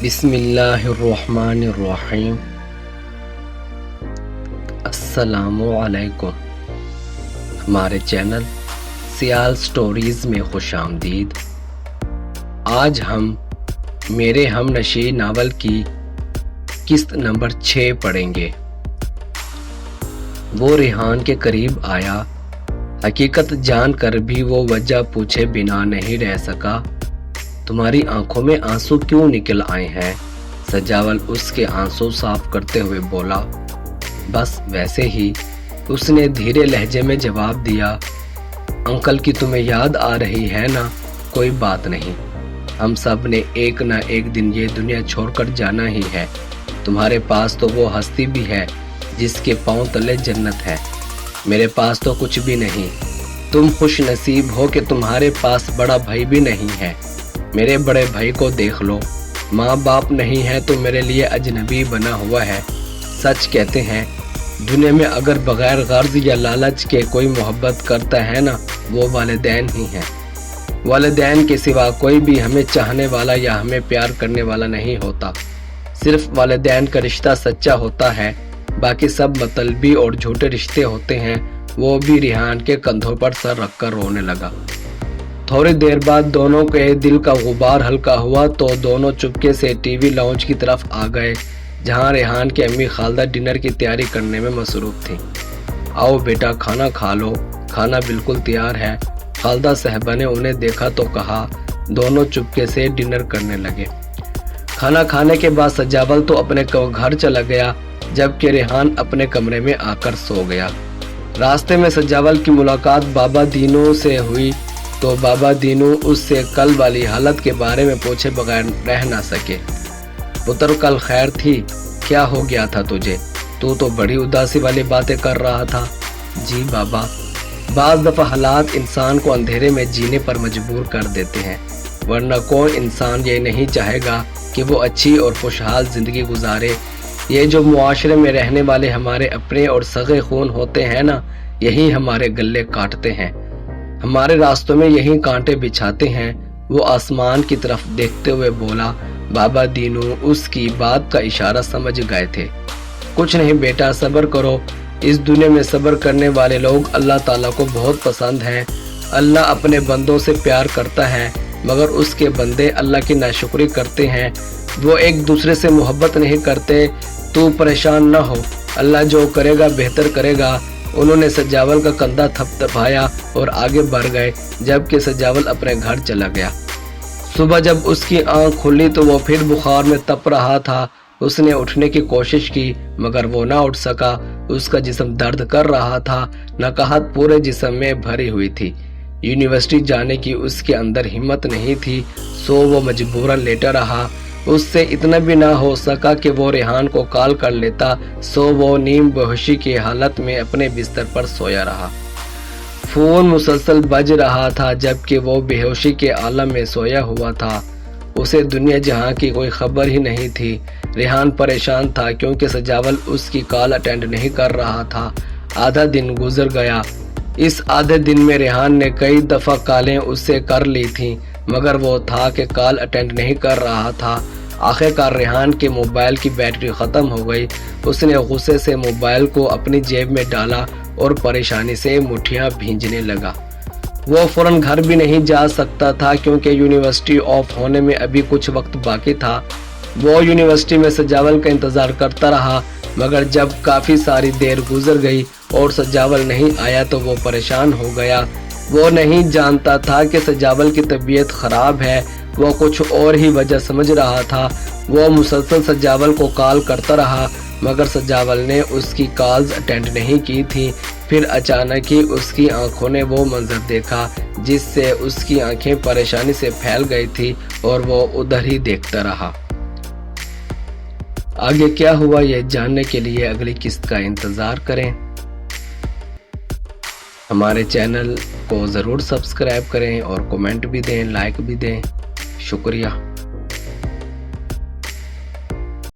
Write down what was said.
بسم اللہ الرحمن الرحیم۔ السلام علیکم۔ ہمارے چینل سیال سٹوریز میں خوش آمدید۔ آج ہم میرے ہم نشیں ناول کی قسط نمبر 6 پڑھیں گے۔ وہ ریحان کے قریب آیا، حقیقت جان کر بھی وہ وجہ پوچھے بنا نہیں رہ سکا۔ تمہاری آنکھوں میں آنسو کیوں نکل آئے ہیں؟ سجاول اس کے آنسو صاف کرتے ہوئے بولا۔ بس ویسے ہی، اس نے دھیرے لہجے میں جواب دیا۔ انکل کی تمہیں یاد آ رہی ہے نا؟ کوئی بات نہیں، ہم سب نے ایک نہ ایک دن یہ دنیا چھوڑ کر جانا ہی ہے۔ تمہارے پاس تو وہ ہستی بھی ہے جس کے پاؤں تلے جنت ہے، میرے پاس تو کچھ بھی نہیں۔ تم خوش نصیب ہو کہ تمہارے پاس بڑا بھائی بھی نہیں ہے۔ میرے بڑے بھائی کو دیکھ لو، ماں باپ نہیں ہے تو میرے لیے اجنبی بنا ہوا ہے۔ سچ کہتے ہیں، دنیا میں اگر بغیر غرض یا لالچ کے کوئی محبت کرتا ہے نا، وہ والدین ہی ہیں۔ والدین کے سوا کوئی بھی ہمیں چاہنے والا یا ہمیں پیار کرنے والا نہیں ہوتا۔ صرف والدین کا رشتہ سچا ہوتا ہے، باقی سب مطلبی اور جھوٹے رشتے ہوتے ہیں۔ وہ بھی ریحان کے کندھوں پر سر رکھ کر رونے لگا۔ تھوڑی دیر بعد دونوں کے دل کا غبار ہلکا ہوا تو دونوں چپکے سے ٹی وی لاؤنج کی طرف آ گئے، جہاں ریحان کی امی خالدہ ڈنر کی تیاری کرنے میں مصروف تھیں۔ آؤ بیٹا، کھانا کھا لو، کھانا بالکل تیار ہے، خالدہ صاحبہ نے انہیں دیکھا تو کہا۔ دونوں چپکے سے ڈنر کرنے لگے۔ کھانا کھانے کے بعد سجاول تو اپنے گھر چلا گیا، جبکہ ریحان اپنے کمرے میں آ کر سو گیا۔ راستے میں سجاول کی ملاقات بابا دینو سے ہوئی تو بابا دینو اس سے کل والی حالت کے بارے میں پوچھے بغیر رہ نہ سکے۔ پتر، کل خیر تھی؟ کیا ہو گیا تھا تجھے؟ تو بڑی اداسی والی باتیں کر رہا تھا۔ جی بابا، بعض دفعہ حالات انسان کو اندھیرے میں جینے پر مجبور کر دیتے ہیں، ورنہ کوئی انسان یہ نہیں چاہے گا کہ وہ اچھی اور خوشحال زندگی گزارے۔ یہ جو معاشرے میں رہنے والے ہمارے اپنے اور سگے خون ہوتے ہیں نا، یہی ہمارے گلے کاٹتے ہیں، ہمارے راستوں میں یہی کانٹے بچھاتے ہیں۔ وہ آسمان کی طرف دیکھتے ہوئے بولا۔ بابا دینو اس کی بات کا اشارہ سمجھ گئے تھے۔ کچھ نہیں بیٹا، صبر کرو۔ اس دنیا میں صبر کرنے والے لوگ اللہ تعالیٰ کو بہت پسند ہیں۔ اللہ اپنے بندوں سے پیار کرتا ہے، مگر اس کے بندے اللہ کی ناشکری کرتے ہیں، وہ ایک دوسرے سے محبت نہیں کرتے۔ تو پریشان نہ ہو، اللہ جو کرے گا بہتر کرے گا۔ انہوں نے سجاول کا کندھا تھپ تھپایا اور آگے بڑھ گئے، جبکہ سجاول اپنے گھر چلا گیا۔ صبح جب اس کی آنکھ کھلی تو وہ پھر بخار میں تپ رہا تھا۔ اس نے اٹھنے کی کوشش کی، مگر وہ نہ اٹھ سکا۔ اس کا جسم درد کر رہا تھا، نقاہت پورے جسم میں بھری ہوئی تھی۔ یونیورسٹی جانے کی اس کے اندر ہمت نہیں تھی، سو وہ مجبوراً لیٹا رہا۔ اس سے اتنا بھی نہ ہو سکا کہ وہ ریحان کو کال کر لیتا، سو وہ نیم بےہوشی کی حالت میں اپنے بستر پر سویا رہا۔ فون مسلسل بج رہا تھا جبکہ وہ بے ہوشی کے عالم میں سویا ہوا تھا۔ اسے دنیا جہاں کی کوئی خبر ہی نہیں تھی۔ ریحان پریشان تھا کیونکہ سجاول اس کی کال اٹینڈ نہیں کر رہا تھا۔ آدھا دن گزر گیا۔ اس آدھے دن میں ریحان نے کئی دفعہ کالیں اس سے کر لی تھیں، مگر وہ تھا کہ کال اٹینڈ نہیں کر رہا تھا۔ آخرکار ریحان کے موبائل کی بیٹری ختم ہو گئی۔ اس نے غصے سے موبائل کو اپنی جیب میں ڈالا اور پریشانی سے مٹھیاں بھیجنے لگا۔ وہ فوراً گھر بھی نہیں جا سکتا تھا کیونکہ یونیورسٹی آف ہونے میں ابھی کچھ وقت باقی تھا۔ وہ یونیورسٹی میں سجاول کا انتظار کرتا رہا، مگر جب کافی ساری دیر گزر گئی اور سجاول نہیں آیا تو وہ پریشان ہو گیا۔ وہ نہیں جانتا تھا کہ سجاول کی طبیعت خراب ہے، وہ کچھ اور ہی وجہ سمجھ رہا تھا۔ وہ مسلسل سجاول کو کال کرتا رہا، مگر سجاول نے اس کی کالز اٹینڈ نہیں کی تھی۔ پھر اچانک ہی اس کی آنکھوں نے وہ منظر دیکھا جس سے اس کی آنکھیں پریشانی سے پھیل گئی تھی اور وہ ادھر ہی دیکھتا رہا۔ آگے کیا ہوا یہ جاننے کے لیے اگلی قسط کا انتظار کریں۔ ہمارے چینل کو ضرور سبسکرائب کریں اور کمنٹ بھی دیں، لائک بھی دیں۔ شکریہ۔